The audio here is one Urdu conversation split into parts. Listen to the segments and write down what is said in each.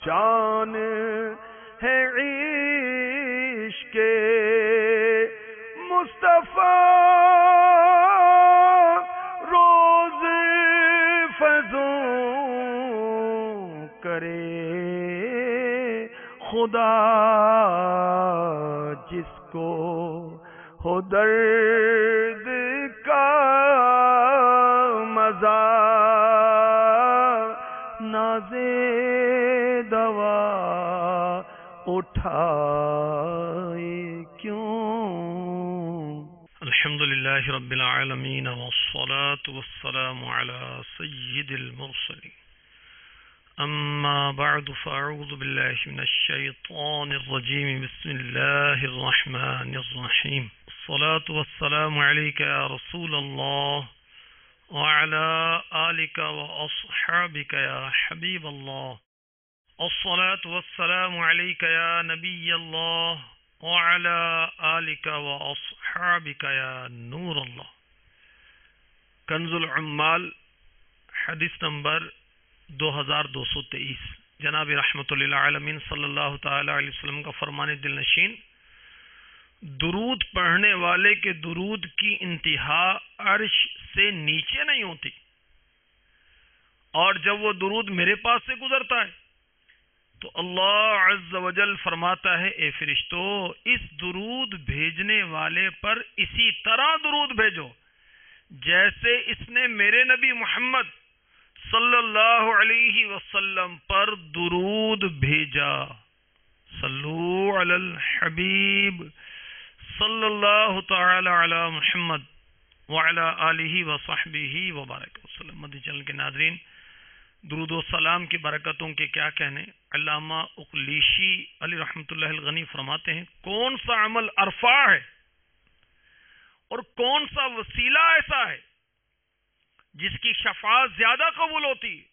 شان ہے عشق مصطفیٰ روز فضوں کرے خدا جس کو ہو درد کا مزہ نازے دوا اٹھائے کیوں۔ الحمدللہ رب العالمین والصلاة والسلام على سید المرسلین، اما بعد فاعوذ باللہ من الشیطان الرجیم، بسم اللہ الرحمن الرحیم، الصلاة والسلام علیک یا رسول اللہ وعلى آلك وأصحابك يا حبيب الله، الصلاة والسلام عليك يا نبي الله وعلى آلك وأصحابك يا نور الله۔ کنز العمال حدیث نمبر 2223، جناب رحمت للعالمین صلی اللہ تعالی علیہ وسلم کا فرمان دل نشین، درود پڑھنے والے کے درود کی انتہا عرش سے نیچے نہیں ہوتی، اور جب وہ درود میرے پاس سے گزرتا ہے تو اللہ عز و جل فرماتا ہے اے فرشتو، اس درود بھیجنے والے پر اسی طرح درود بھیجو جیسے اس نے میرے نبی محمد صلی اللہ علیہ وسلم پر درود بھیجا۔ صلو علی الحبیب صلی اللہ تعالی علی محمد وعلی آلہ وصحبہ وبارک وسلم۔ مدنی چینل کے ناظرین، درود و سلام کی برکتوں کے کیا کہنے۔ علامہ اقلیشی علی رحمت اللہ الغنی فرماتے ہیں، کون سا عمل ارفع ہے اور کون سا وسیلہ ایسا ہے جس کی شفاعت زیادہ قبول ہوتی ہے،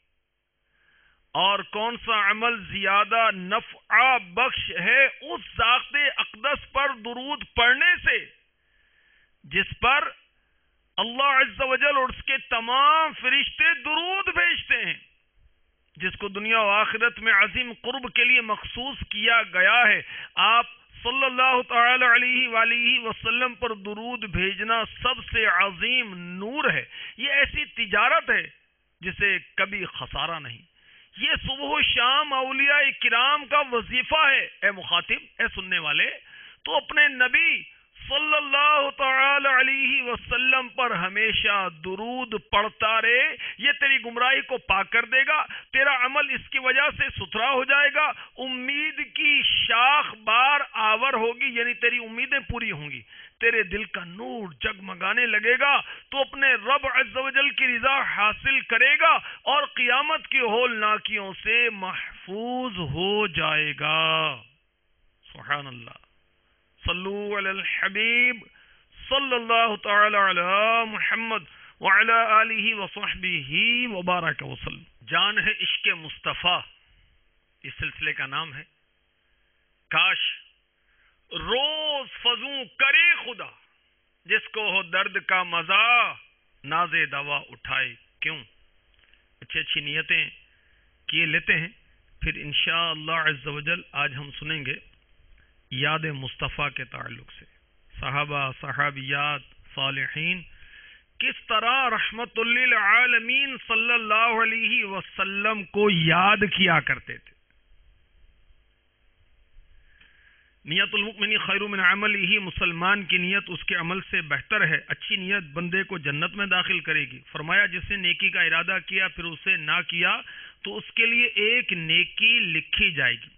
اور کون سا عمل زیادہ نفع بخش ہے اس ذات اقدس پر درود پڑھنے سے جس پر اللہ عز و جل اور اس کے تمام فرشتے درود بھیجتے ہیں، جس کو دنیا و آخرت میں عظیم قرب کے لیے مخصوص کیا گیا ہے۔ آپ صلی اللہ تعالی علیہ وآلہ وسلم پر درود بھیجنا سب سے عظیم نور ہے۔ یہ ایسی تجارت ہے جسے کبھی خسارہ نہیں۔ یہ صبح و شام اولیاء کرام کا وظیفہ ہے۔ اے مخاطب، اے سننے والے، تو اپنے نبی صلی اللہ تعالی علیہ وسلم پر ہمیشہ درود پڑھتا رہے، یہ تیری گمراہی کو پاک کر دے گا، تیرا عمل اس کی وجہ سے ستھرا ہو جائے گا، امید کی شاخ بار آور ہوگی، یعنی تیری امیدیں پوری ہوں گی، تیرے دل کا نور جگمگانے لگے گا، تو اپنے رب عز و جل کی رضا حاصل کرے گا اور قیامت کی ہولناکیوں سے محفوظ ہو جائے گا۔ سبحان اللہ۔ صلو علی الحبیب صلی اللہ تعالی علی محمد وعلی آلہ وصحبہ وبارک وسلم۔ جان ہے عشق مصطفیٰ، اس سلسلے کا نام ہے۔ کاش روز فضوں کرے خدا جس کو ہو درد کا مزہ ناز دوا اٹھائے کیوں۔ اچھی اچھی نیتیں کیے لیتے ہیں، پھر انشاءاللہ عز و جل آج ہم سنیں گے یاد مصطفیٰ کے تعلق سے۔ صحابہ، صحابیات، صالحین کس طرح رحمت للعالمین صلی اللہ علیہ وسلم کو یاد کیا کرتے تھے۔ نیت المؤمن خیر من عملہ، مسلمان کی نیت اس کے عمل سے بہتر ہے۔ اچھی نیت بندے کو جنت میں داخل کرے گی۔ فرمایا جس نے نیکی کا ارادہ کیا پھر اسے نہ کیا تو اس کے لیے ایک نیکی لکھی جائے گی۔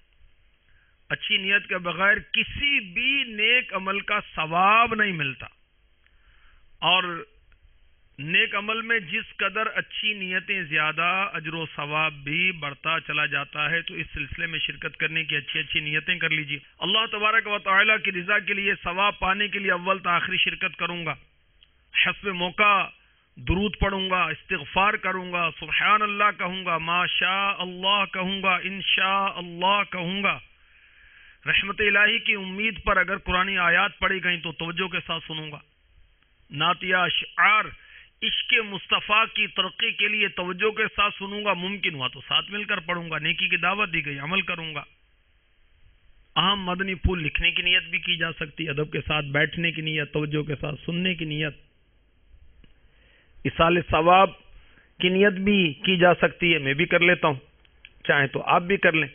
اچھی نیت کے بغیر کسی بھی نیک عمل کا ثواب نہیں ملتا، اور نیک عمل میں جس قدر اچھی نیتیں زیادہ اجر و ثواب بھی بڑھتا چلا جاتا ہے۔ تو اس سلسلے میں شرکت کرنے کی اچھی اچھی نیتیں کر لیجیے۔ اللہ تبارک و تعالیٰ کی رضا کے لیے ثواب پانے کے لیے اول تا آخری شرکت کروں گا، حسب موقع درود پڑھوں گا، استغفار کروں گا، سبحان اللہ کہوں گا، ما شاء اللہ کہوں گا، انشاء اللہ کہوں گا۔ رحمت الہی کی امید پر اگر قرآنی آیات پڑھی گئیں تو توجہ کے ساتھ سنوں گا۔ نعتیہ اشعار عشق مصطفیٰ کی ترقی کے لیے توجہ کے ساتھ سنوں گا، ممکن ہوا تو ساتھ مل کر پڑھوں گا، نیکی کی دعوت دی گئی عمل کروں گا۔ اہم مدنی پھول لکھنے کی نیت بھی کی جا سکتی، ادب کے ساتھ بیٹھنے کی نیت، توجہ کے ساتھ سننے کی نیت، ایصال ثواب کی نیت بھی کی جا سکتی ہے، میں بھی کر لیتا ہوں، چاہیں تو آپ بھی کر لیں۔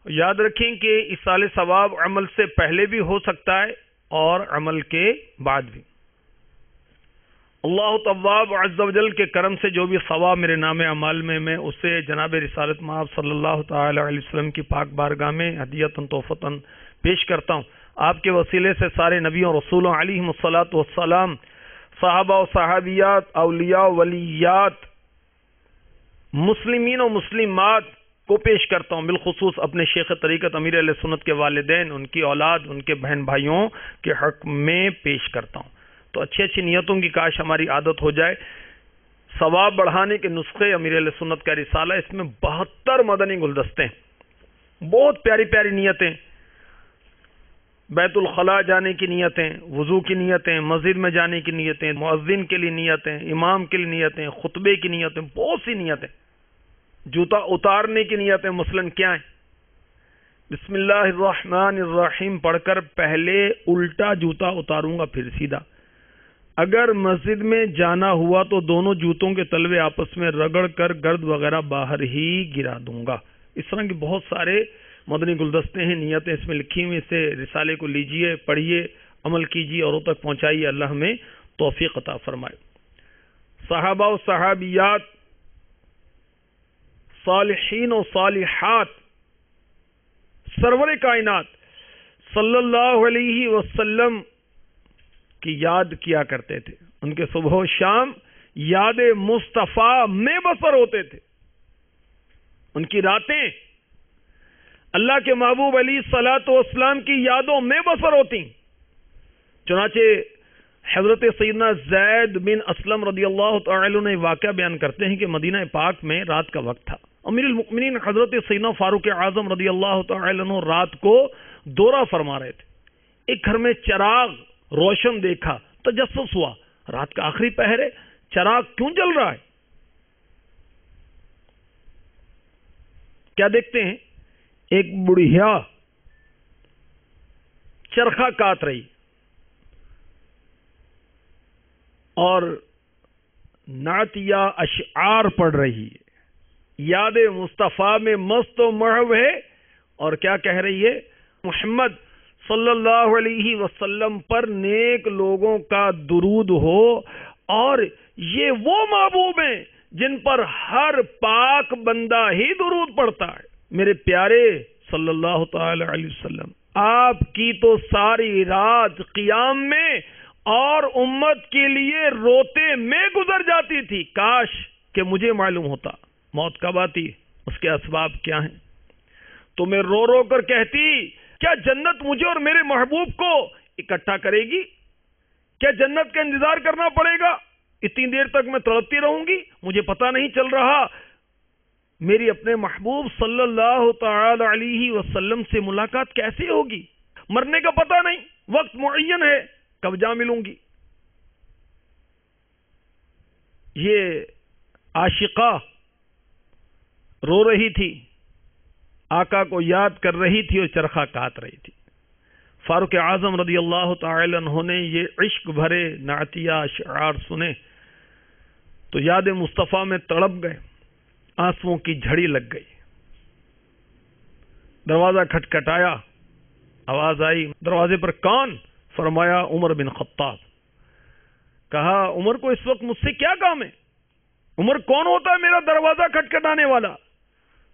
یاد رکھیں کہ ایصال ثواب عمل سے پہلے بھی ہو سکتا ہے اور عمل کے بعد بھی۔ اللہ تواب عز و جل کے کرم سے جو بھی ثواب میرے نام اعمال میں اسے جناب رسالت مآب صلی اللہ تعالی علیہ وسلم کی پاک بارگاہ میں ہدیۃً تحفۃً پیش کرتا ہوں۔ آپ کے وسیلے سے سارے نبیوں رسولوں علیہم الصلاۃ والسلام، صحابہ و صحابیات، اولیاء و ولیات، مسلمین و مسلمات کو پیش کرتا ہوں، بالخصوص اپنے شیخ طریقت امیر اہل سنت کے والدین، ان کی اولاد، ان کے بہن بھائیوں کے حق میں پیش کرتا ہوں۔ تو اچھی اچھی نیتوں کی کاش ہماری عادت ہو جائے۔ ثواب بڑھانے کے نسخے امیر اہل سنت کا رسالہ، اس میں 72 مدنی گلدستے ہیں، بہت پیاری پیاری نیتیں، بیت الخلاء جانے کی نیتیں، وضو کی نیتیں، مسجد میں جانے کی نیتیں، مؤذن کے لیے نیتیں، امام کے لیے نیتیں، خطبے کی نیتیں، بہت سی نیتیں، جوتا اتارنے کی نیتیں مثلاً کیا ہیں؟ بسم اللہ الرحمن الرحیم پڑھ کر پہلے الٹا جوتا اتاروں گا پھر سیدھا۔ اگر مسجد میں جانا ہوا تو دونوں جوتوں کے تلوے آپس میں رگڑ کر گرد وغیرہ باہر ہی گرا دوں گا۔ اس طرح کے بہت سارے مدنی گلدستے ہیں، نیتیں اس میں لکھی ہوئی، اسے رسالے کو لیجئے، پڑھیے، عمل کیجئے، اوروں تک پہنچائیے، اللہ ہمیں توفیق عطا فرمائے۔ صحابہ و صحابیات، صالحین و صالحات، سرور کائنات صلی اللہ علیہ وسلم کی یاد کیا کرتے تھے، ان کے صبح و شام یاد مصطفیٰ میں بسر ہوتے تھے، ان کی راتیں اللہ کے محبوب علیہ الصلوۃ والسلام کی یادوں میں بسر ہوتی۔ چنانچہ حضرت سیدنا زید بن اسلم رضی اللہ تعالی عنہ واقعہ بیان کرتے ہیں کہ مدینہ پاک میں رات کا وقت تھا، امیر المؤمنین حضرت سیدنا فاروق اعظم رضی اللہ تعالی عنہ رات کو دورہ فرما رہے تھے۔ ایک گھر میں چراغ روشن دیکھا، تجسس ہوا، رات کا آخری پہر ہے، چراغ کیوں جل رہا ہے؟ کیا دیکھتے ہیں؟ ایک بڑھیا چرخہ کاٹ رہی اور نعتیہ اشعار پڑھ رہی ہے، یاد مصطفیٰ میں مست و محو ہے، اور کیا کہہ رہی ہے؟ محمد صلی اللہ علیہ وسلم پر نیک لوگوں کا درود ہو، اور یہ وہ محبوب ہیں جن پر ہر پاک بندہ ہی درود پڑتا ہے۔ میرے پیارے صلی اللہ تعالی علیہ وسلم، آپ کی تو ساری رات قیام میں اور امت کے لیے روتے میں گزر جاتی تھی، کاش کہ مجھے معلوم ہوتا موت کب آتی، اس کے اسباب کیا ہیں، تو میں رو رو کر کہتی، کیا جنت مجھے اور میرے محبوب کو اکٹھا کرے گی؟ کیا جنت کا انتظار کرنا پڑے گا؟ اتنی دیر تک میں تڑپتی رہوں گی، مجھے پتہ نہیں چل رہا میری اپنے محبوب صلی اللہ تعالی علیہ وسلم سے ملاقات کیسے ہوگی؟ مرنے کا پتہ نہیں، وقت معین ہے، کب جا ملوں گی؟ یہ عاشقہ رو رہی تھی، آقا کو یاد کر رہی تھی اور چرخہ کاٹ رہی تھی۔ فاروق اعظم رضی اللہ تعالی عنہ نے یہ عشق بھرے نعتیہ اشعار سنے تو یاد مصطفیٰ میں تڑپ گئے، آنسوؤں کی جھڑی لگ گئی۔ دروازہ کھٹکھٹایا، آواز آئی، دروازے پر کون؟ فرمایا عمر بن خطاب۔ کہا عمر کو اس وقت مجھ سے کیا کام ہے؟ عمر کون ہوتا ہے میرا دروازہ کھٹکھٹانے والا؟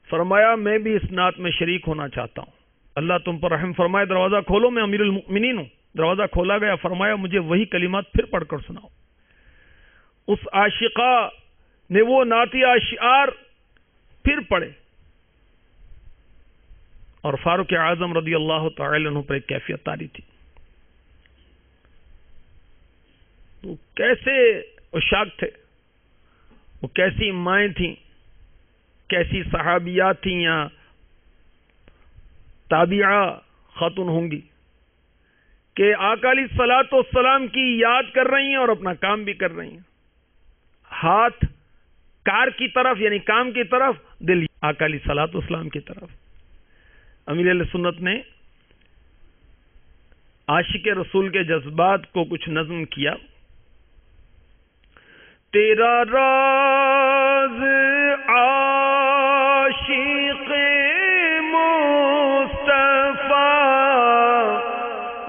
فرمایا میں بھی اس نعت میں شریک ہونا چاہتا ہوں، اللہ تم پر رحم فرمائے، دروازہ کھولو، میں امیر المؤمنین ہوں۔ دروازہ کھولا گیا، فرمایا مجھے وہی کلمات پھر پڑھ کر سناؤ۔ اس عاشقہ نے وہ نعتیہ اشعار پھر پڑھے، اور فاروق اعظم رضی اللہ تعالی عنہ پر ایک کیفیت طاری تھی، وہ کیسے عشاق تھے، وہ کیسی مائیں تھیں، کیسی صحابیات تھیں یا تابعہ خاتون ہوں گی کہ آقا علیہ الصلوۃ والسلام کی یاد کر رہی ہیں اور اپنا کام بھی کر رہی ہیں۔ ہاتھ کار کی طرف یعنی کام کی طرف، دل آقا علیہ الصلوۃ والسلام کی طرف. امیر اہل سنت نے عاشق رسول کے جذبات کو کچھ نظم کیا. تیرا راز عاشق مصطفیٰ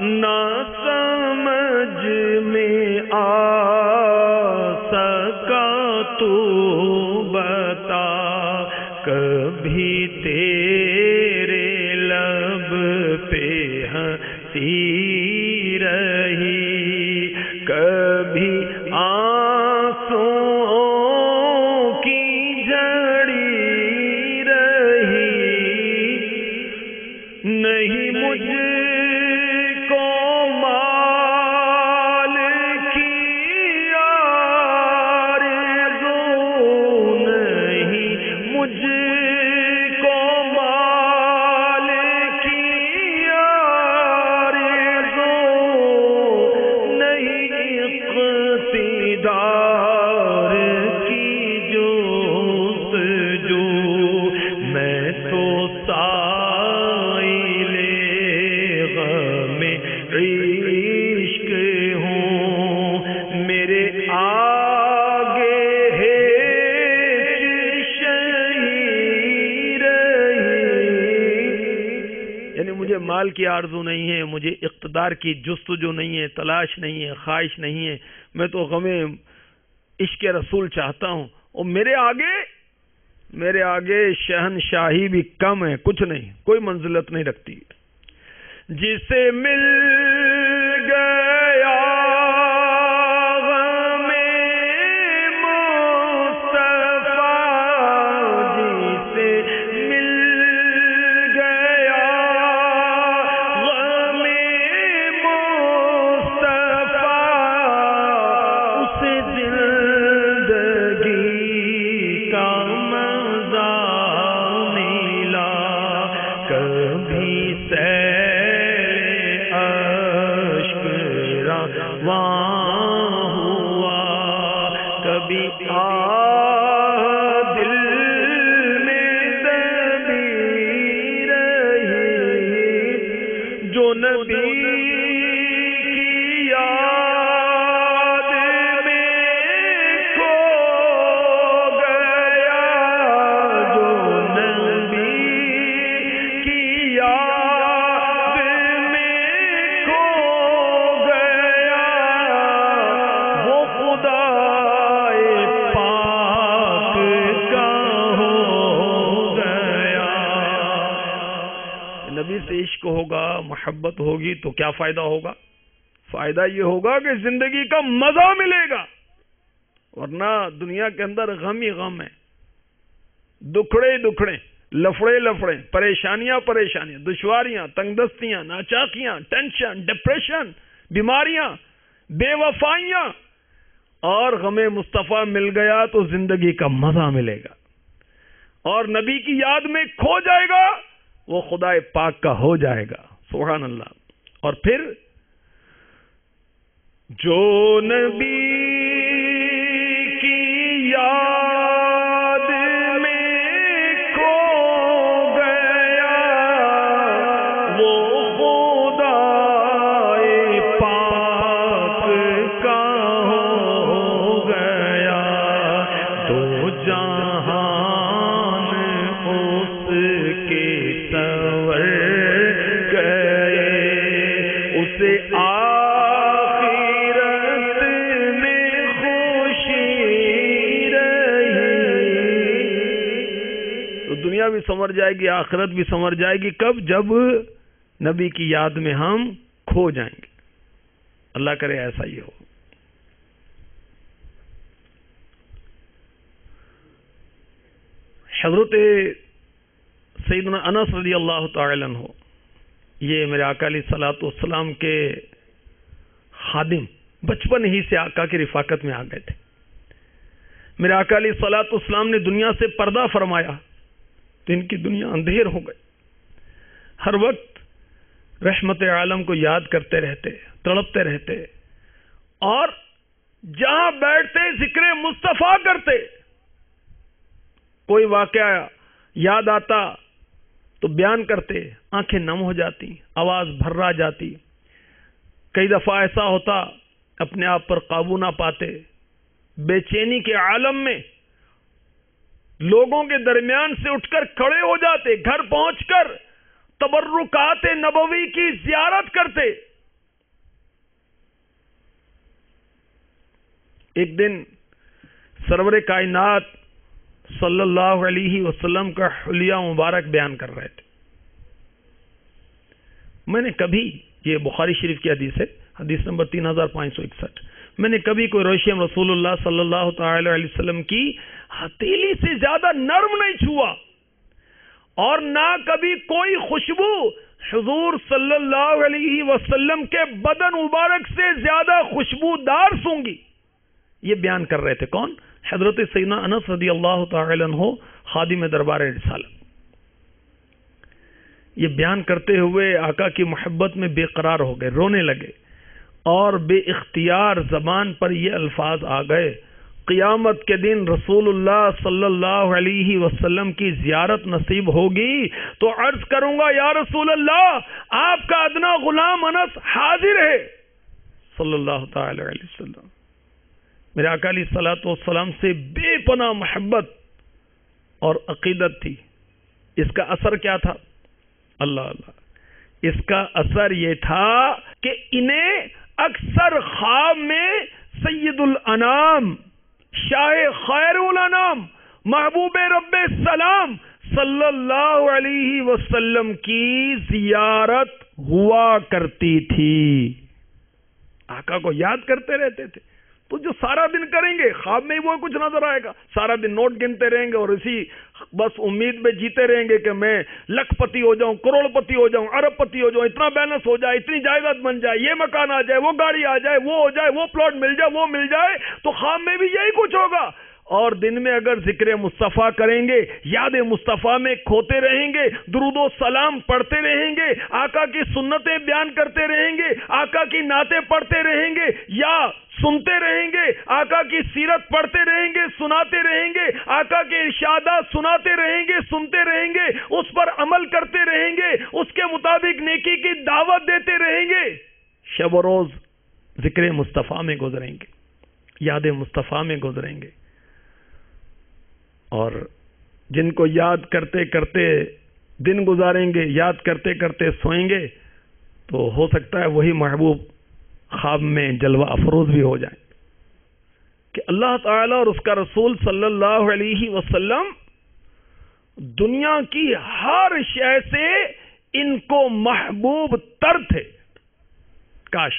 نہ سمجھ میں آ سکا تو بتا، کبھی تیرے لب پہ ہنسی رہی، کبھی مال کی آرزو نہیں ہے، مجھے اقتدار کی جستجو نہیں ہے، تلاش نہیں ہے، خواہش نہیں ہے، میں تو غم عشق رسول چاہتا ہوں. اور میرے آگے شہنشاہی بھی کم ہے، کچھ نہیں، کوئی منزلت نہیں رکھتی. جسے مل گیا عشق ہوگا، محبت ہوگی تو کیا فائدہ ہوگا؟ فائدہ یہ ہوگا کہ زندگی کا مزہ ملے گا، ورنہ دنیا کے اندر غم ہی غم ہے، دکھڑے دکھڑے، لفڑے لفڑے، پریشانیاں پریشانیاں، دشواریاں، تنگ دستیاں، ناچاکیاں، ٹینشن، ڈپریشن، بیماریاں، بے وفائیاں. اور غم مصطفیٰ مل گیا تو زندگی کا مزہ ملے گا، اور نبی کی یاد میں کھو جائے گا وہ خدا پاک کا ہو جائے گا. سبحان اللہ. اور پھر جو نبی کی یاد میں کھو گیا وہ خدا پاک کا ہو گیا. دو جہان اس کے سور گئے، اسے آخرت میں خوشی رہی. تو دنیا بھی سنور جائے گی، آخرت بھی سنور جائے گی. کب؟ جب نبی کی یاد میں ہم کھو جائیں گے. اللہ کرے ایسا ہی ہو. حضرت سیدنا انس رضی اللہ تعالی عنہ، یہ میرے آقا علیہ الصلوۃ والسلام کے خادم، بچپن ہی سے آقا کی رفاقت میں آ گئے تھے. میرے آقا علیہ الصلوۃ والسلام نے دنیا سے پردہ فرمایا تو ان کی دنیا اندھیر ہو گئی. ہر وقت رحمت عالم کو یاد کرتے رہتے، تڑپتے رہتے، اور جہاں بیٹھتے ذکر مصطفیٰ کرتے، کوئی واقعہ یاد آتا تو بیان کرتے، آنکھیں نم ہو جاتی، آواز بھرا جاتی. کئی دفعہ ایسا ہوتا اپنے آپ پر قابو نہ پاتے، بے چینی کے عالم میں لوگوں کے درمیان سے اٹھ کر کھڑے ہو جاتے، گھر پہنچ کر تبرکات نبوی کی زیارت کرتے. ایک دن سرور کائنات صلی اللہ علیہ وسلم کا حلیہ مبارک بیان کر رہے تھے. میں نے کبھی، یہ بخاری شریف کی حدیث ہے، حدیث نمبر 3561، میں نے کبھی کوئی ریشم رسول اللہ صلی اللہ تعالی علیہ وسلم کی ہتھیلی سے زیادہ نرم نہیں چھوا، اور نہ کبھی کوئی خوشبو حضور صلی اللہ علیہ وسلم کے بدن مبارک سے زیادہ خوشبودار سونگی. یہ بیان کر رہے تھے کون؟ حضرت سیدنا انس رضی اللہ تعالی عنہ، خادم دربار رسالت. یہ بیان کرتے ہوئے آقا کی محبت میں بے قرار ہو گئے، رونے لگے، اور بے اختیار زبان پر یہ الفاظ آ گئے، قیامت کے دن رسول اللہ صلی اللہ علیہ وسلم کی زیارت نصیب ہوگی تو عرض کروں گا یا رسول اللہ، آپ کا ادنا غلام انس حاضر ہے صلی اللہ تعالی علیہ وسلم. میرے آقا علیہ الصلوۃ والسلام سے بے پناہ محبت اور عقیدت تھی. اس کا اثر کیا تھا؟ اللہ اللہ، اس کا اثر یہ تھا کہ انہیں اکثر خواب میں سید الانام، شاہ خیر الانام، محبوب رب السلام صلی اللہ علیہ وسلم کی زیارت ہوا کرتی تھی. آقا کو یاد کرتے رہتے تھے. تو جو سارا دن کریں گے خواب میں ہی وہ کچھ نظر آئے گا، سارا دن نوٹ گنتے رہیں گے اور اسی بس امید میں جیتے رہیں گے کہ میں لکھ پتی ہو جاؤں، کروڑ پتی ہو جاؤں، ارب پتی ہو جاؤں، اتنا بیلنس ہو جائے، اتنی جائیداد بن جائے، یہ مکان آ جائے، وہ گاڑی آ جائے، وہ ہو جائے، وہ پلاٹ مل جائے، وہ مل جائے. تو خواب میں بھی یہی کچھ ہوگا. اور دن میں اگر ذکر مصطفیٰ کریں گے، یاد مصطفیٰ میں کھوتے رہیں گے، درود و سلام پڑھتے رہیں گے، آقا کی سنتیں بیان کرتے رہیں گے، آقا کی نعتیں پڑھتے رہیں گے یا سنتے رہیں گے، آقا کی سیرت پڑھتے رہیں گے، سناتے رہیں گے، آقا کے ارشادات سناتے رہیں گے، سنتے رہیں گے، اس پر عمل کرتے رہیں گے، اس کے مطابق نیکی کی دعوت دیتے رہیں گے، شب و روز ذکر مصطفیٰ میں گزریں گے، یاد مصطفیٰ میں گزریں گے. اور جن کو یاد کرتے کرتے دن گزاریں گے، یاد کرتے کرتے سوئیں گے، تو ہو سکتا ہے وہی محبوب خواب میں جلوہ افروز بھی ہو جائیں کہ اللہ تعالی اور اس کا رسول صلی اللہ علیہ وسلم دنیا کی ہر شے سے ان کو محبوب تر تھے. کاش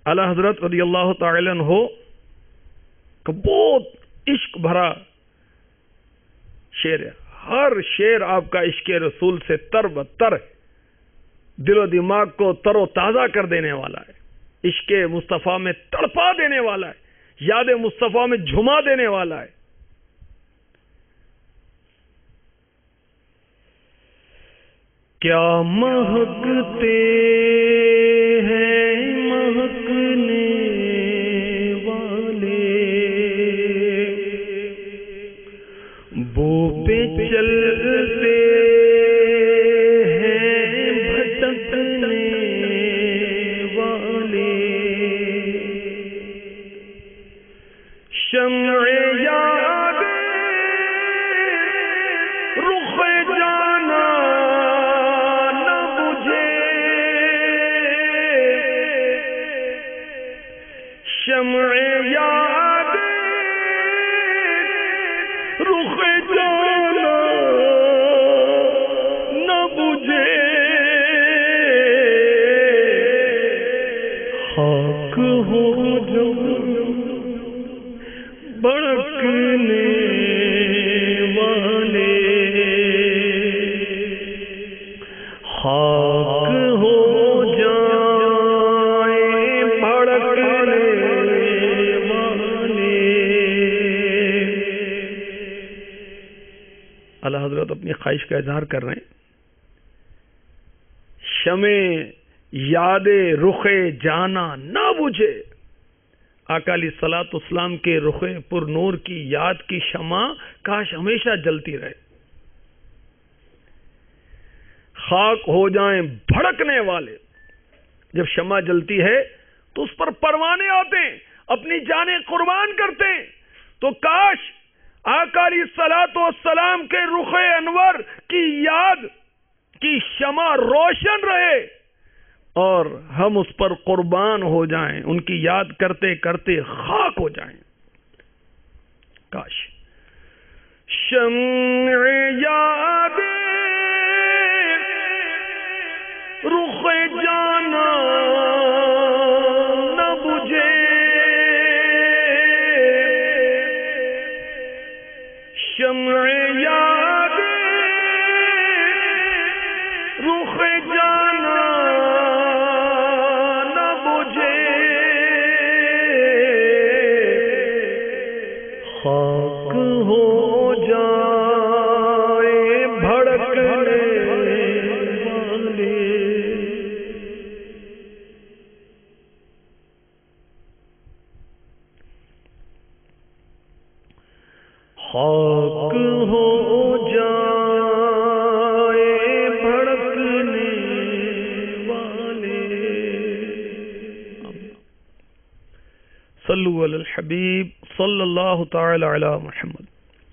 اعلی حضرت رضی اللہ تعالی عنہ کا بہت عشق بھرا شعر ہے، ہر شعر آپ کا عشق رسول سے تر بتر ہے، دل و دماغ کو تر و تازہ کر دینے والا ہے، عشق مصطفیٰ میں تڑپا دینے والا ہے، یاد مصطفیٰ میں جھما دینے والا ہے. کیا مہکتے ہیں مہکنے والے، بو پہ چلتے ہیں بھٹکنے والے، شمع یاد رخ جانا نہ بجھے، شمع یاد رخ جانا نہ بجھے، خاک ہو جو بڑکنے والے، خاک ہو جائیں بھڑکنے والے. اللہ حضرت اپنی خواہش کا اظہار کر رہے ہیں، شمع یاد رخ جانا نہ بجھے، آقا علیہ الصلوۃ والسلام کے رخ پر نور کی یاد کی شمع کاش ہمیشہ جلتی رہے. خاک ہو جائیں بھڑکنے والے. جب شمع جلتی ہے تو اس پر پروانے آتے ہیں, اپنی جانیں قربان کرتے ہیں. تو کاش آقا علیہ الصلوۃ والسلام کے رخ انور کی یاد کی شمع روشن رہے اور ہم اس پر قربان ہو جائیں, ان کی یاد کرتے کرتے خاک ہو جائیں. کاش شمع یاد رخ جانا نہ بجھے, شمع یاد رخ جانا نہ بجھے, خاک ہو جائے بھڑکنے والے. خاک ہو جائے بھڑکنے والے. صلو علی الحبیب صلی اللہ تعالی علی محمد.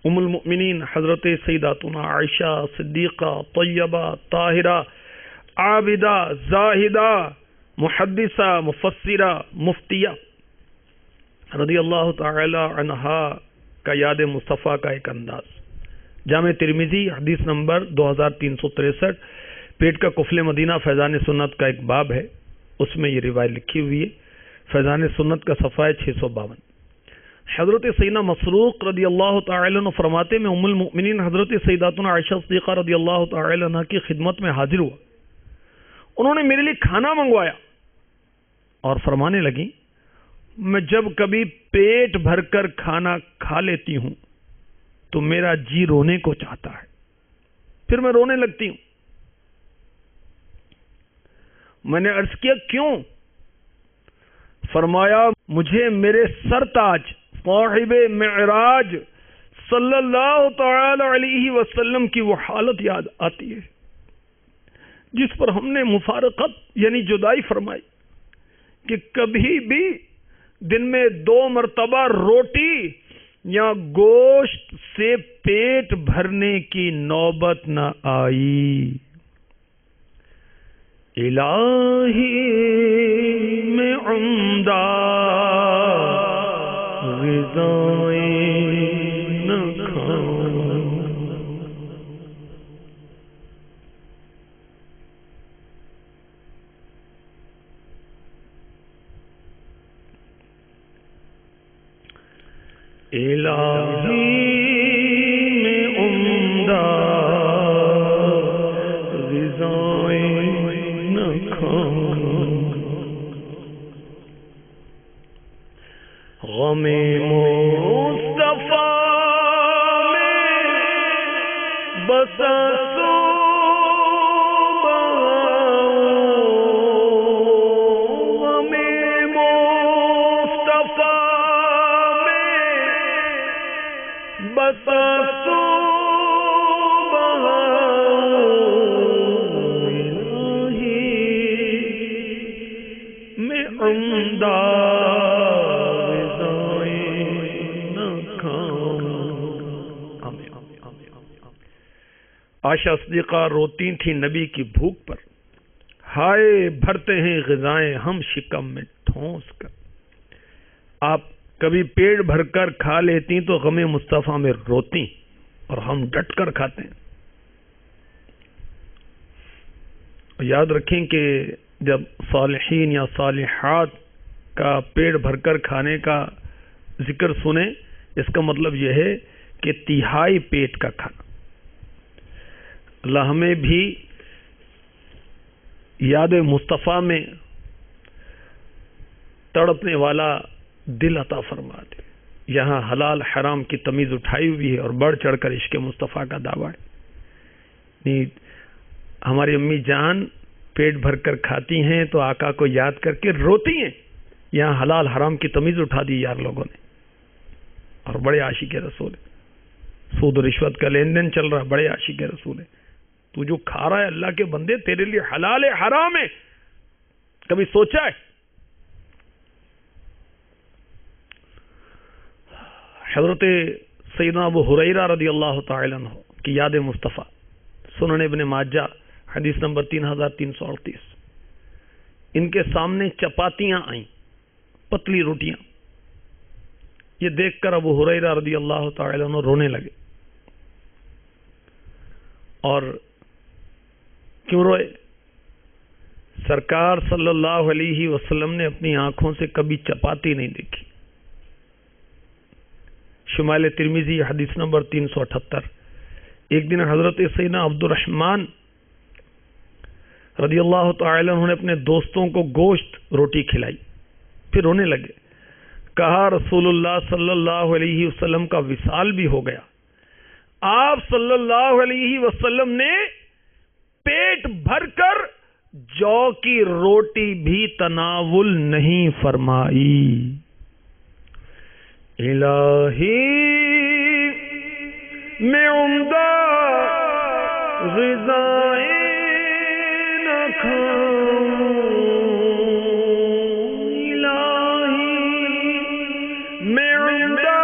ام المؤمنین حضرت سیداتنا عائشہ صدیقہ طیبہ طاہرہ عابدہ زاہدہ محدثہ مفسرہ مفتیہ رضی اللہ تعالی عنہا کا یاد مصطفیٰ کا ایک انداز. جامع ترمذی حدیث نمبر 2363, پیٹ کا کفل مدینہ فیضان سنت کا ایک باب ہے, اس میں یہ روایت لکھی ہوئی ہے. فیضان سنت کا صفحہ 652. حضرت سیدنا مسروق رضی اللہ تعالی عنہ فرماتے میں ام المؤمنین حضرت سیداتنا عائشہ صدیقہ رضی اللہ تعالی عنہ کی خدمت میں حاضر ہوا. انہوں نے میرے لیے کھانا منگوایا اور فرمانے لگی میں جب کبھی پیٹ بھر کر کھانا کھا لیتی ہوں تو میرا جی رونے کو چاہتا ہے, پھر میں رونے لگتی ہوں. میں نے عرض کیا کیوں؟ فرمایا مجھے میرے سرتاج صاحب معراج صلی اللہ تعالی علیہ وسلم کی وہ حالت یاد آتی ہے جس پر ہم نے مفارقت یعنی جدائی فرمائی کہ کبھی بھی دن میں 2 مرتبہ روٹی یا گوشت سے پیٹ بھرنے کی نوبت نہ آئی. الہی میں عمدہ غذائیں نہ کھاؤں, الہی میں عمدہ غذائیں نہ کھاؤں, غم مصطفیٰ میں بسا عائشہ صدیقہ روتی تھی نبی کی بھوک پر, ہائے بھرتے ہیں غذائیں ہم شکم میں ٹھونس کر. آپ کبھی پیٹ بھر کر کھا لیتی تو غم مصطفیٰ میں روتی اور ہم ڈٹ کر کھاتے ہیں. یاد رکھیں کہ جب صالحین یا صالحات کا پیٹ بھر کر کھانے کا ذکر سنیں اس کا مطلب یہ ہے کہ تہائی پیٹ کا کھانا. اللہ ہمیں بھی یاد مصطفیٰ میں تڑپنے والا دل عطا فرما دے. یہاں حلال حرام کی تمیز اٹھائی ہوئی ہے اور بڑھ چڑھ کر عشق مصطفیٰ کا دعویٰ ہے. ہماری امی جان پیٹ بھر کر کھاتی ہیں تو آقا کو یاد کر کے روتی ہیں یہاں حلال حرام کی تمیز اٹھا دی یار لوگوں نے، اور بڑے عاشق رسول ہے، سود و رشوت کا لین دین چل رہا ہے، بڑے عاشق رسول ہے۔ تو جو کھا رہا ہے اللہ کے بندے تیرے لیے حلال ہے حرام ہے، کبھی سوچا ہے؟ حضرت سیدنا ابو ہریرہ رضی اللہ تعالی عنہ کی یاد مصطفیٰ، سنن ابن ماجہ حدیث نمبر 3338، ان کے سامنے چپاتیاں آئیں، پتلی روٹیاں، یہ دیکھ کر ابو ہریرہ رضی اللہ تعالی عنہ رونے لگے۔ اور کیوں روئے؟ سرکار صلی اللہ علیہ وسلم نے اپنی آنکھوں سے کبھی چپاتی نہیں دیکھی۔ شمال ترمذی حدیث نمبر 378۔ ایک دن حضرت سیدنا عبد الرحمن رضی اللہ تعالی عنہ نے اپنے دوستوں کو گوشت روٹی کھلائی، پھر رونے لگے۔ کہا رسول اللہ صلی اللہ علیہ وسلم کا وصال بھی ہو گیا، آپ صلی اللہ علیہ وسلم نے پیٹ بھر کر جو کی روٹی بھی تناول نہیں فرمائی۔ الہی میں عمدہ غذائیں نہ کھاؤں، الہی میں عمدہ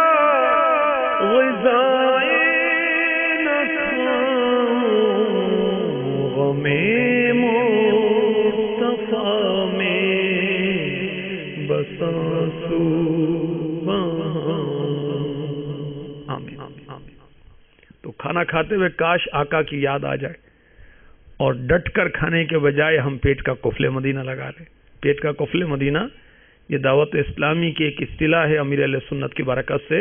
غذائیں نہ کھاؤں، غم مصطفیٰ میں بس آنسو۔ تو کھانا کھاتے ہوئے کاش آقا کی یاد آ جائے اور ڈٹ کر کھانے کے بجائے ہم پیٹ کا قفل مدینہ لگا لیں۔ پیٹ کا قفل مدینہ یہ دعوت اسلامی کی ایک اصطلاح ہے امیر اہل سنت کی برکت سے۔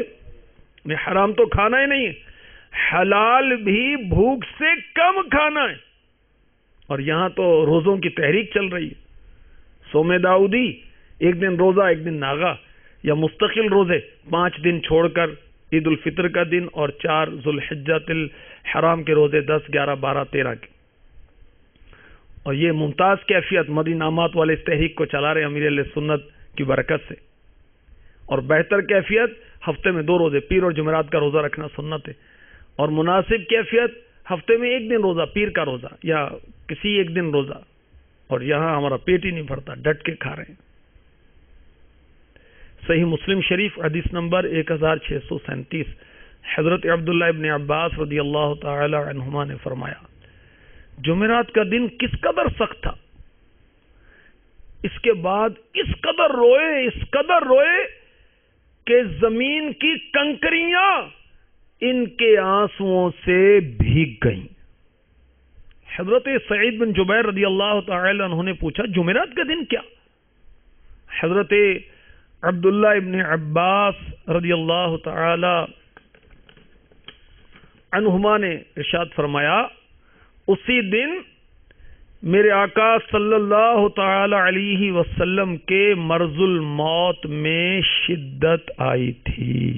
حرام تو کھانا ہی نہیں ہے، حلال بھی بھوک سے کم کھانا ہے۔ اور یہاں تو روزوں کی تحریک چل رہی ہے، صوم داؤدی، ایک دن روزہ ایک دن ناغا، یا مستقل روزے 5 دن چھوڑ کر عید الفطر کا دن اور 4 ذوالحجۃ الحرام کے روزے 10، 11، 12، 13 کے۔ اور یہ ممتاز کیفیت مدی نامات والے اس تحریک کو چلا رہے امیر علیہ سنت کی برکت سے، اور بہتر کیفیت ہفتے میں 2 روزے، پیر اور جمعرات کا روزہ رکھنا سنت ہے، اور مناسب کیفیت ہفتے میں 1 دن روزہ، پیر کا روزہ یا کسی ایک دن روزہ۔ اور یہاں ہمارا پیٹ ہی نہیں بھرتا، ڈٹ کے کھا رہے ہیں۔ صحیح مسلم شریف حدیث نمبر 1637، حضرت عبداللہ ابن عباس رضی اللہ تعالی عنہما نے فرمایا، جمعرات کا دن کس قدر سخت تھا، اس کے بعد اس قدر روئے کہ زمین کی کنکریاں ان کے آنسوؤں سے بھیگ گئیں۔ حضرت سعید بن جبیر رضی اللہ تعالی عنہ نے پوچھا، جمعرات کا دن کیا؟ حضرت عبداللہ ابن عباس رضی اللہ تعالی عنہما نے ارشاد فرمایا، اسی دن میرے آقا صلی اللہ تعالی علیہ وسلم کے مرض الموت میں شدت آئی تھی۔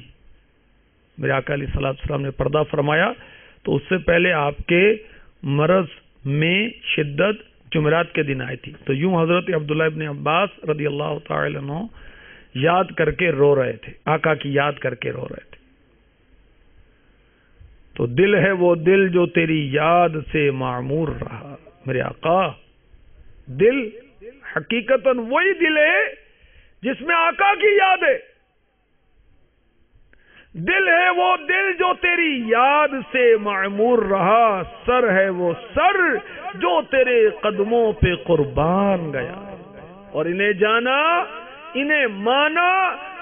میرے آقا علیہ الصلوۃ والسلام نے پردہ فرمایا تو اس سے پہلے آپ کے مرض میں شدت جمعرات کے دن آئی تھی۔ تو یوں حضرت عبداللہ ابن عباس رضی اللہ تعالی عنہ یاد کر کے رو رہے تھے، آقا کی یاد کر کے رو رہے تھے۔ تو دل ہے وہ دل جو تیری یاد سے معمور رہا، میرے آقا دل حقیقتاً وہی دل ہے جس میں آقا کی یاد ہے۔ دل ہے وہ دل جو تیری یاد سے معمور رہا، سر ہے وہ سر جو تیرے قدموں پہ قربان گیا، اور انہیں جانا انہیں مانا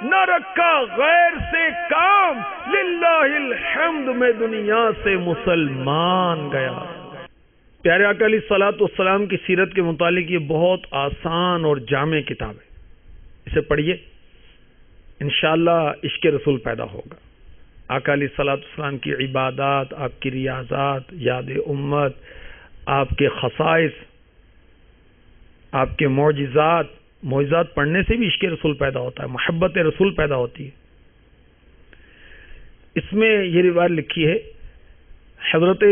نہ رکھا غیر سے کام، للہ الحمد میں دنیا سے مسلمان گیا۔ پیارے آقا علیہ الصلوۃ والسلام کی سیرت کے متعلق یہ بہت آسان اور جامع کتاب ہے، اسے پڑھیے، انشاءاللہ عشق رسول پیدا ہوگا۔ آقا علیہ الصلوۃ والسلام کی عبادات، آپ کی ریاضات، یاد امت، آپ کے خصائص، آپ کے معجزات پڑھنے سے بھی عشق رسول پیدا ہوتا ہے، محبت رسول پیدا ہوتی ہے۔ اس میں یہ روایت لکھی ہے، حضرت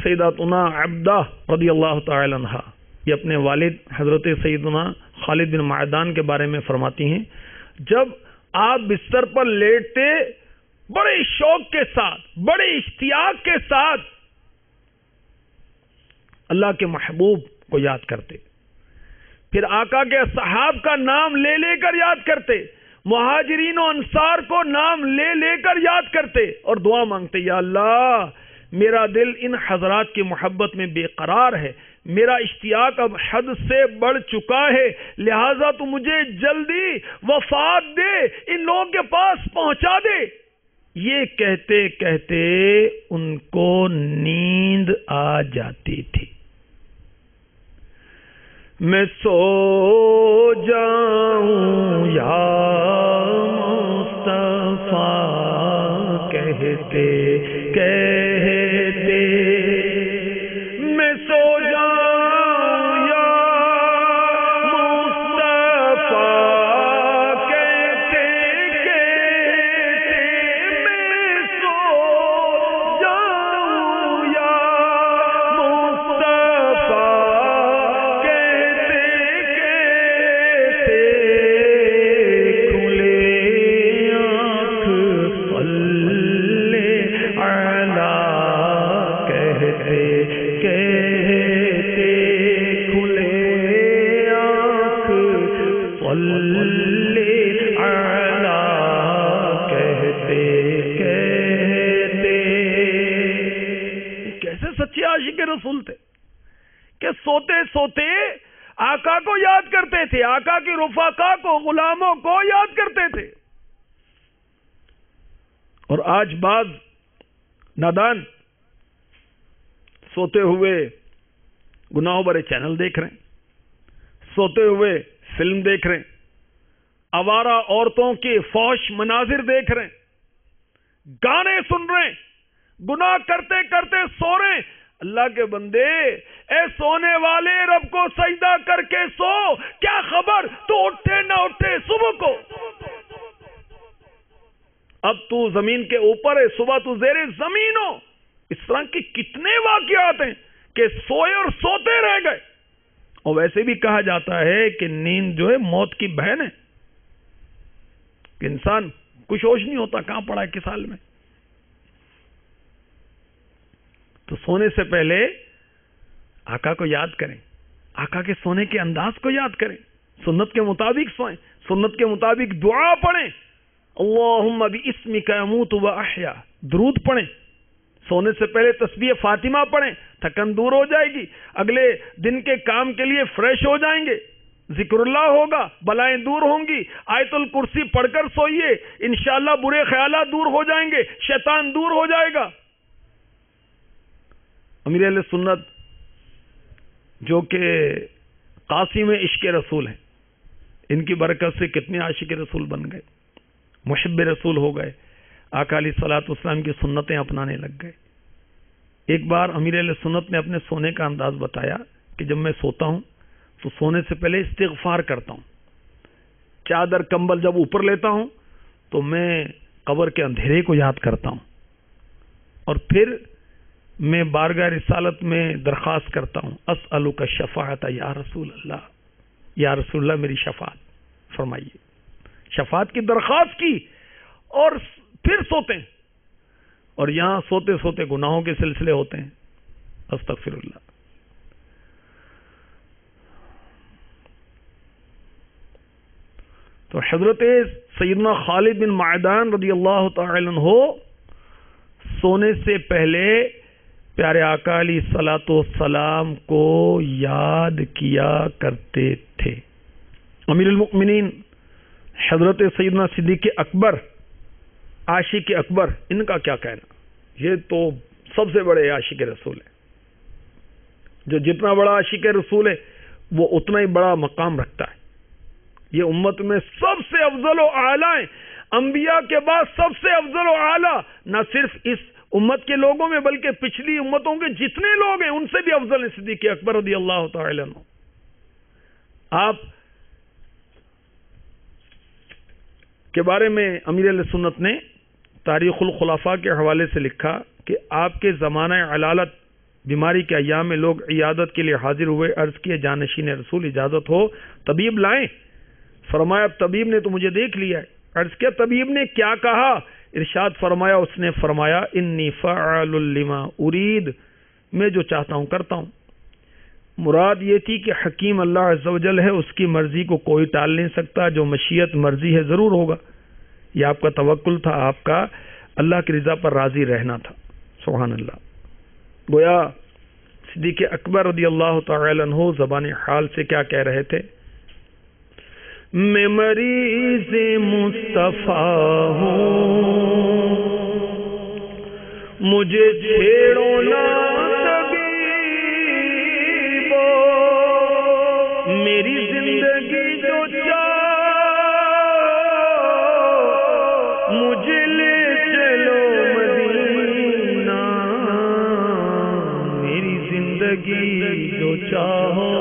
سیداتنا عبدہ رضی اللہ تعالی عنہ، یہ اپنے والد حضرت سیدنا خالد بن معدان کے بارے میں فرماتی ہیں، جب آپ بستر پر لیٹتے بڑے شوق کے ساتھ، بڑے اشتیاق کے ساتھ اللہ کے محبوب کو یاد کرتے، پھر آقا کے اصحاب کا نام لے لے کر یاد کرتے، مہاجرین و انصار کو نام لے لے کر یاد کرتے اور دعا مانگتے، یا اللہ میرا دل ان حضرات کی محبت میں بے قرار ہے، میرا اشتیاق اب حد سے بڑھ چکا ہے، لہذا تو مجھے جلدی وفات دے، ان لوگوں کے پاس پہنچا دے۔ یہ کہتے کہتے ان کو نیند آ جاتی تھی۔ میں سو جاؤں یا مصطفیٰ کہتے کہتے، میں سو جاؤں یا مصطفیٰ کہتے کہتے، میں سو جاؤں یا مصطفیٰ رسول تھے کہ سوتے سوتے آقا کو یاد کرتے تھے، آقا کی رفقا کو، غلاموں کو یاد کرتے تھے۔ اور آج بعض نادان سوتے ہوئے گناہوں بھرے چینل دیکھ رہے ہیں، سوتے ہوئے فلم دیکھ رہے ہیں، آوارہ عورتوں کے فحش مناظر دیکھ رہے ہیں، گانے سن رہے ہیں، گناہ کرتے کرتے سو رہے ہیں۔ اللہ کے بندے، اے سونے والے، رب کو سجدہ کر کے سو، کیا خبر تو اٹھے نہ اٹھے صبح کو۔ اب تو زمین کے اوپر ہے، صبح تو زیر زمین ہو۔ اس طرح کے کتنے واقعات ہیں کہ سوئے اور سوتے رہ گئے۔ اور ویسے بھی کہا جاتا ہے کہ نیند جو ہے موت کی بہن ہے، کہ انسان کچھ ہوش نہیں ہوتا کہاں پڑا ہے کس حال میں۔ تو سونے سے پہلے آقا کو یاد کریں، آقا کے سونے کے انداز کو یاد کریں، سنت کے مطابق سوئیں، سنت کے مطابق دعا پڑھیں، اللہم باسمک اموت و احیا، درود پڑھیں، سونے سے پہلے تسبیح فاطمہ پڑھیں، تھکن دور ہو جائے گی، اگلے دن کے کام کے لیے فریش ہو جائیں گے، ذکر اللہ ہوگا، بلائیں دور ہوں گی، آیت الکرسی پڑھ کر سوئیے، انشاءاللہ برے خیالات دور ہو جائیں گے، شیطان دور ہو جائے گا۔ امیر اہل سنت جو کہ قاسم عشق رسول ہیں، ان کی برکت سے کتنے عاشق رسول بن گئے، محب رسول ہو گئے، آقا علیہ الصلوۃ والسلام کی سنتیں اپنانے لگ گئے۔ ایک بار امیر اہل سنت نے اپنے سونے کا انداز بتایا کہ جب میں سوتا ہوں تو سونے سے پہلے استغفار کرتا ہوں، چادر کمبل جب اوپر لیتا ہوں تو میں قبر کے اندھیرے کو یاد کرتا ہوں، اور پھر میں بارگاہ رسالت میں درخواست کرتا ہوں، اسألک الشفاعۃ یا رسول اللہ، یا رسول اللہ میری شفاعت فرمائیے، شفاعت کی درخواست کی، اور پھر سوتے ہیں۔ اور یہاں سوتے سوتے گناہوں کے سلسلے ہوتے ہیں، استغفر اللہ۔ تو حضرت سیدنا خالد بن معدان رضی اللہ تعالی عنہ سونے سے پہلے پیارے آقا علیہ الصلوۃ والسلام کو یاد کیا کرتے تھے۔ امیر المؤمنین حضرت سیدنا صدیق اکبر، عاشق اکبر، ان کا کیا کہنا، یہ تو سب سے بڑے عاشق رسول ہیں، جو جتنا بڑا عاشق رسول ہے وہ اتنا ہی بڑا مقام رکھتا ہے۔ یہ امت میں سب سے افضل و اعلیٰ ہیں، انبیاء کے بعد سب سے افضل و اعلیٰ، نہ صرف اس امت کے لوگوں میں بلکہ پچھلی امتوں کے جتنے لوگ ہیں ان سے بھی افضل ہیں صدیق اکبر رضی اللہ تعالی عنہ۔ آپ کے بارے میں امیر علیہ سنت نے تاریخ الخلفاء کے حوالے سے لکھا کہ آپ کے زمانہ علالت بیماری کے ایام میں لوگ عیادت کے لیے حاضر ہوئے. عرض کیے جانشین رسول اجازت ہو طبیب لائیں. فرمایا اب طبیب نے تو مجھے دیکھ لیا ہے. عرض کیا طبیب نے کیا کہا؟ ارشاد فرمایا اس نے فرمایا انی فعال لما ارید، میں جو چاہتا ہوں کرتا ہوں. مراد یہ تھی کہ حکیم اللہ عز و جل ہے، اس کی مرضی کو کوئی ٹال نہیں سکتا، جو مشیت مرضی ہے ضرور ہوگا. یہ آپ کا توکل تھا، آپ کا اللہ کی رضا پر راضی رہنا تھا. سبحان اللہ. گویا صدیق اکبر رضی اللہ تعالی عنہ زبان حال سے کیا کہہ رہے تھے؟ میں مریض مصطفیٰ ہوں، مجھے چھیڑو نہ طبیبو، میری زندگی جو چاہو مجھے لے چلو مدینہ، میری زندگی جو چاہو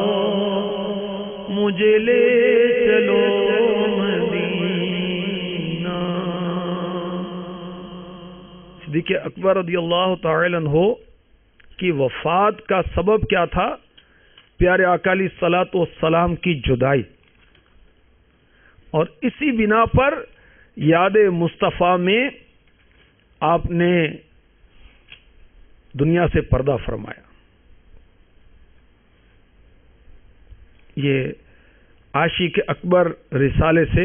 مجھے لے چلو مدینہ. صدیق اکبر رضی اللہ تعالی عنہ کی وفات کا سبب کیا تھا؟ پیارے آقا علیہ الصلوۃ والسلام کی جدائی. اور اسی بنا پر یاد مصطفیٰ میں آپ نے دنیا سے پردہ فرمایا. یہ عاشق اکبر رسالے سے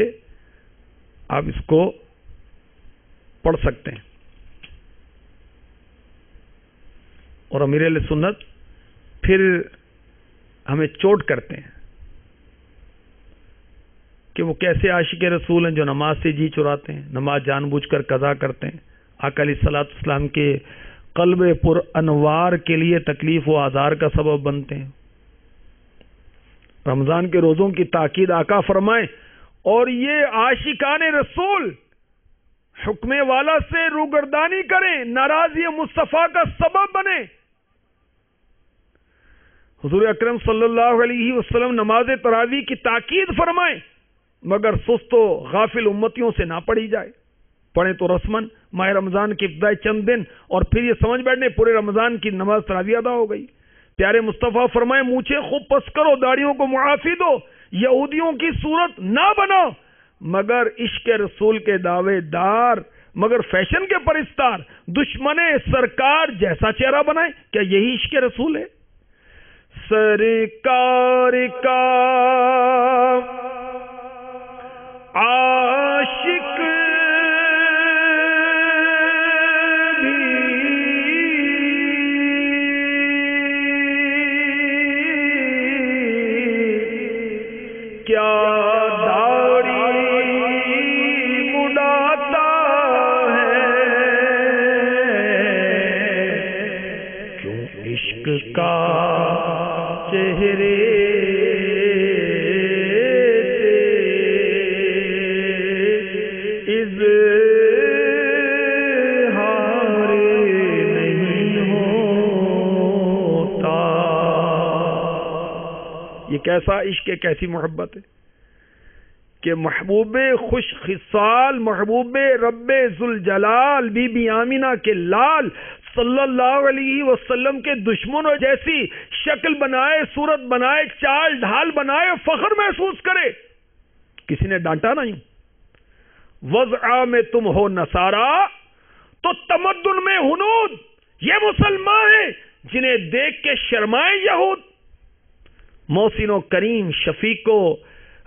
آپ اس کو پڑھ سکتے ہیں. اور امیر اہل سنت پھر ہمیں چوٹ کرتے ہیں کہ وہ کیسے عاشق رسول ہیں جو نماز سے جی چراتے ہیں، نماز جان بوجھ کر قضا کرتے ہیں، آقا علیہ الصلوۃ والسلام کے قلب پر انوار کے لیے تکلیف و آزار کا سبب بنتے ہیں. رمضان کے روزوں کی تاکید آقا فرمائیں اور یہ عاشقان رسول حکم والا سے روگردانی کریں، ناراضی مصطفیٰ کا سبب بنے. حضور اکرم صلی اللہ علیہ وسلم نماز تراویح کی تاکید فرمائیں مگر سست و غافل امتیوں سے نہ پڑھی جائے. پڑھیں تو رسمن ماہ رمضان کے ابتدائی چند دن اور پھر یہ سمجھ بیٹھنے پورے رمضان کی نماز تراویح ادا ہو گئی. پیارے مصطفیٰ فرمائے مونچھیں خوب پس کرو، داڑھیوں کو معافی دو، یہودیوں کی صورت نہ بنو مگر عشق رسول کے دعوے دار، مگر فیشن کے پرستار، دشمن سرکار جیسا چہرہ بنائے. کیا یہی عشق رسول ہے؟ سرکار کا عاشق کیا داڑھی مڈاتا ہے، کیوں عشق کا چہرے اظہار نہیں ہوتا. یہ کیسا عشق ہے، کیسی محبت ہے کہ محبوب خوش خصال، محبوب رب ذوالجلال بی بی آمینہ کے لال صلی اللہ علیہ وسلم کے دشمنوں جیسی شکل بنائے، صورت بنائے، چال ڈھال بنائے، فخر محسوس کرے. کسی نے ڈانٹا نہیں. وضع میں تم ہو نصارا تو تمدن میں ہنود، یہ مسلمان ہیں جنہیں دیکھ کے شرمائے یہود. محسن و کریم شفیق و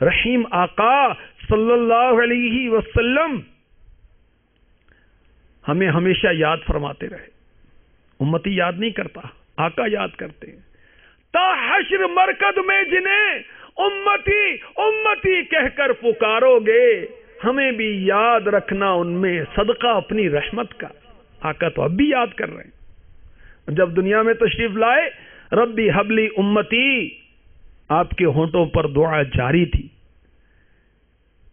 رحیم آقا صلی اللہ علیہ وسلم ہمیں ہمیشہ یاد فرماتے رہے. امتی یاد نہیں کرتا، آقا یاد کرتے ہیں. تا حشر مرکز میں جنہیں امتی امتی کہہ کر پکارو گے، ہمیں بھی یاد رکھنا ان میں صدقہ اپنی رحمت کا. آقا تو اب بھی یاد کر رہے ہیں. جب دنیا میں تشریف لائے ربی حبلی امتی، آپ کے ہونٹوں پر دعا جاری تھی،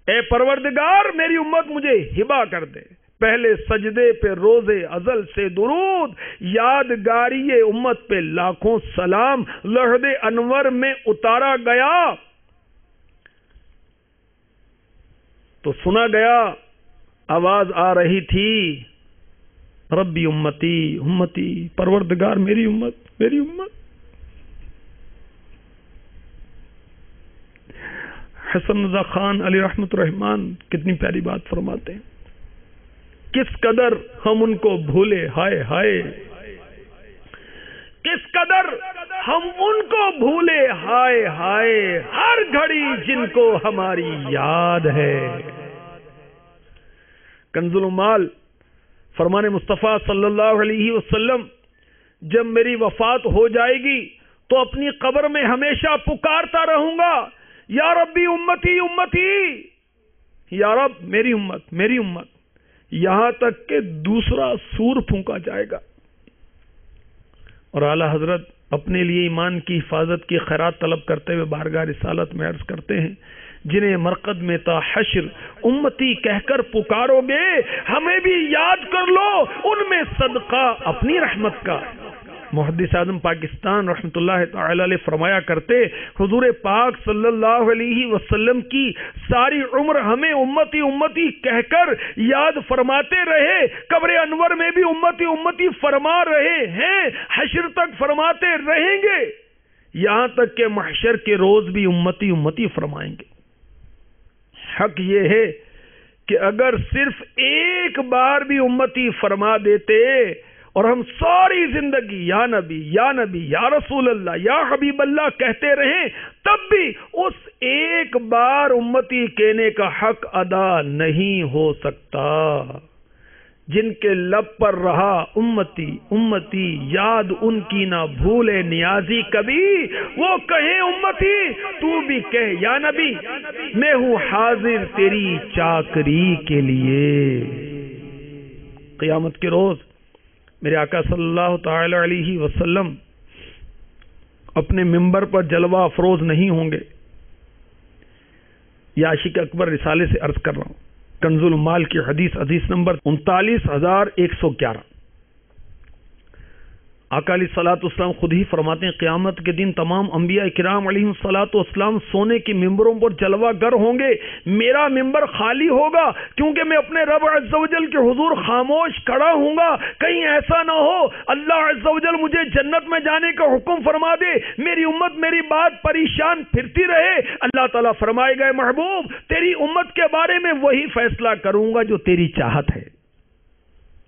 اے پروردگار میری امت مجھے ہبہ کر دے. پہلے سجدے پہ روز ازل سے درود، یادگاری امت پہ لاکھوں سلام، لحد انور میں اتارا گیا تو سنا گیا آواز آ رہی تھی ربی امتی امتی، پروردگار میری امت میری امت. حسن رضا خان علی رحمت الرحمان کتنی پیاری بات فرماتے ہیں. کس قدر ہم ان کو بھولے، ہائے ہائے کس قدر ہم ان کو بھولے، ہائے ہائے ہر گھڑی جن کو ہماری یاد ہے. کنز المال فرمان مصطفیٰ صلی اللہ علیہ وسلم، جب میری وفات ہو جائے گی تو اپنی قبر میں ہمیشہ پکارتا رہوں گا، یا ربی امتی امتی، یا رب میری امت میری امت، یہاں تک کہ دوسرا سور پھونکا جائے گا. اور اعلی حضرت اپنے لیے ایمان کی حفاظت کی خیرات طلب کرتے ہوئے بارگاہ رسالت میں عرض کرتے ہیں، جنہیں مرقد میں تا حشر امتی کہہ کر پکارو گے، ہمیں بھی یاد کر لو ان میں صدقہ اپنی رحمت کا. محدث اعظم پاکستان رحمت اللہ تعالی علیہ فرمایا کرتے، حضور پاک صلی اللہ علیہ وسلم کی ساری عمر ہمیں امتی امتی کہہ کر یاد فرماتے رہے، قبر انور میں بھی امتی امتی فرما رہے ہیں، حشر تک فرماتے رہیں گے، یہاں تک کہ محشر کے روز بھی امتی امتی فرمائیں گے. حق یہ ہے کہ اگر صرف ایک بار بھی امتی فرما دیتے اور ہم ساری زندگی یا نبی یا نبی یا رسول اللہ یا حبیب اللہ کہتے رہیں، تب بھی اس ایک بار امتی کہنے کا حق ادا نہیں ہو سکتا. جن کے لب پر رہا امتی امتی، یاد ان کی نہ بھولے نیازی کبھی، وہ کہیں امتی تو بھی کہہ یا نبی، میں ہوں حاضر تیری چاکری کے لیے. قیامت کے روز میرے آقا صلی اللہ تعالی علیہ وسلم اپنے ممبر پر جلوہ افروز نہیں ہوں گے. یہ عاشق اکبر رسالے سے عرض کر رہا ہوں. کنز المال کی حدیث نمبر 39111. آقا علیہ الصلوۃ والسلام خود ہی فرماتے ہیں، قیامت کے دن تمام انبیاء کرام علیہ الصلوۃ والسلام سونے کی ممبروں پر جلوہ گر ہوں گے، میرا ممبر خالی ہوگا، کیونکہ میں اپنے رب عز و جل کے حضور خاموش کھڑا ہوں گا. کہیں ایسا نہ ہو اللہ عز و جل مجھے جنت میں جانے کا حکم فرما دے، میری امت میری بات پریشان پھرتی رہے. اللہ تعالیٰ فرمائے گا، محبوب تیری امت کے بارے میں وہی فیصلہ کروں گا جو تیری چاہت ہے.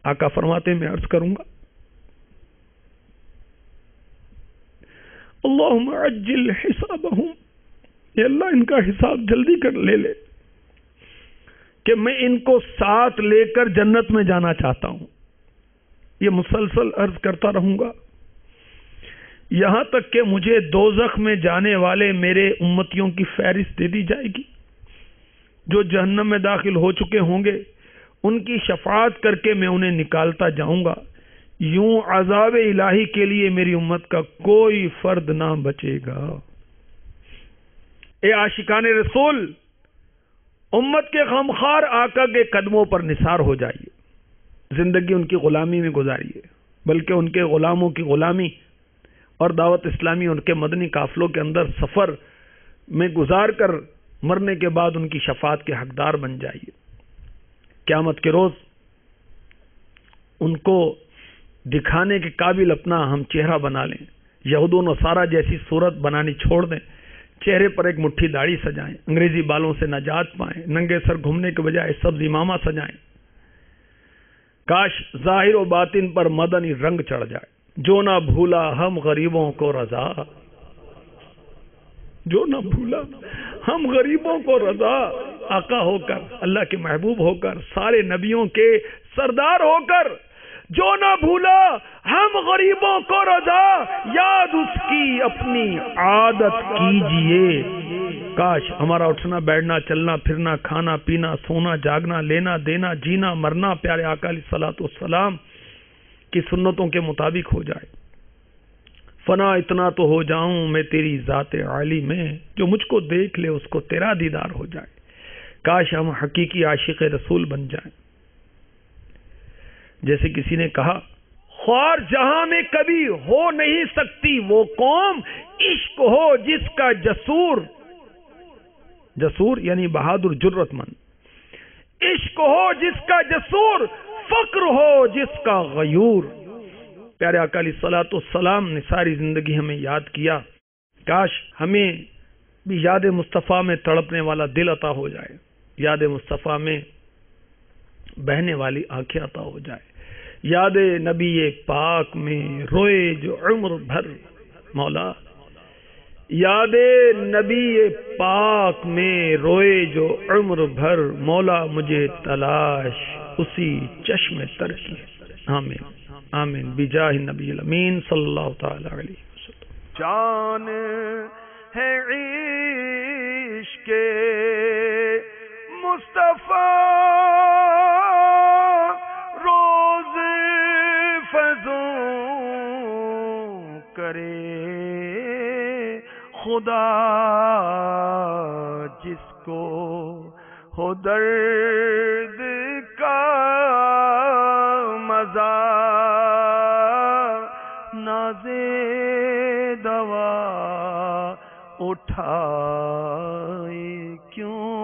آقا فرماتے میں عرض کروں گا، اللہم عجل حسابہم، یا اللہ ان کا حساب جلدی کر لے کہ میں ان کو ساتھ لے کر جنت میں جانا چاہتا ہوں. یہ مسلسل عرض کرتا رہوں گا یہاں تک کہ مجھے دوزخ میں جانے والے میرے امتیوں کی فہرست دے دی جائے گی. جو جہنم میں داخل ہو چکے ہوں گے ان کی شفاعت کر کے میں انہیں نکالتا جاؤں گا. یوں عذاب الہی کے لیے میری امت کا کوئی فرد نہ بچے گا. اے عاشقان رسول، امت کے غمخوار آقا کے قدموں پر نثار ہو جائیے، زندگی ان کی غلامی میں گزاریے، بلکہ ان کے غلاموں کی غلامی اور دعوت اسلامی ان کے مدنی قافلوں کے اندر سفر میں گزار کر مرنے کے بعد ان کی شفاعت کے حقدار بن جائیے. قیامت کے روز ان کو دکھانے کے قابل اپنا ہم چہرہ بنا لیں، یہود و نصارہ جیسی صورت بنانی چھوڑ دیں، چہرے پر ایک مٹھی داڑھی سجائیں، انگریزی بالوں سے نجات پائیں، ننگے سر گھومنے کے بجائے سبز امامہ سجائیں. کاش ظاہر و باطن پر مدنی رنگ چڑھ جائے. جو نہ بھولا ہم غریبوں کو رضا، جو نہ بھولا ہم غریبوں کو رضا، آقا ہو کر، اللہ کے محبوب ہو کر، سارے نبیوں کے سردار ہو کر، جو نہ بھولا ہم غریبوں کو رضا، یاد اس کی اپنی عادت کیجئے. کاش ہمارا اٹھنا بیٹھنا چلنا پھرنا کھانا پینا سونا جاگنا لینا دینا جینا مرنا پیارے آقا علیہ الصلوۃ والسلام کی سنتوں کے مطابق ہو جائے. فنا اتنا تو ہو جاؤں میں تیری ذات عالی میں، جو مجھ کو دیکھ لے اس کو تیرا دیدار ہو جائے. کاش ہم حقیقی عاشق رسول بن جائیں. جیسے کسی نے کہا، خوار جہاں میں کبھی ہو نہیں سکتی وہ قوم، عشق ہو جس کا جسور یعنی بہادر جرت مند، عشق ہو جس کا جسور، فقر ہو جس کا غیور. پیارے آقا علیہ الصلوۃ والسلام نے ساری زندگی ہمیں یاد کیا. کاش ہمیں بھی یاد مصطفیٰ میں تڑپنے والا دل عطا ہو جائے، یاد مصطفیٰ میں بہنے والی آنکھیں عطا ہو جائے، یاد نبی پاک میں روئے جو عمر بھر مولا، یاد نبی پاک میں روئے جو عمر بھر مولا، مجھے تلاش اسی چشم تر کی. آمین آمین بجاہ نبی الامین صلی اللہ تعالی علیہ وسلم. جان ہے عشق مصطفیٰ روز فضوں کرے خدا، جس کو ہو درد کا مزہ، نازے دوا اٹھائے کیوں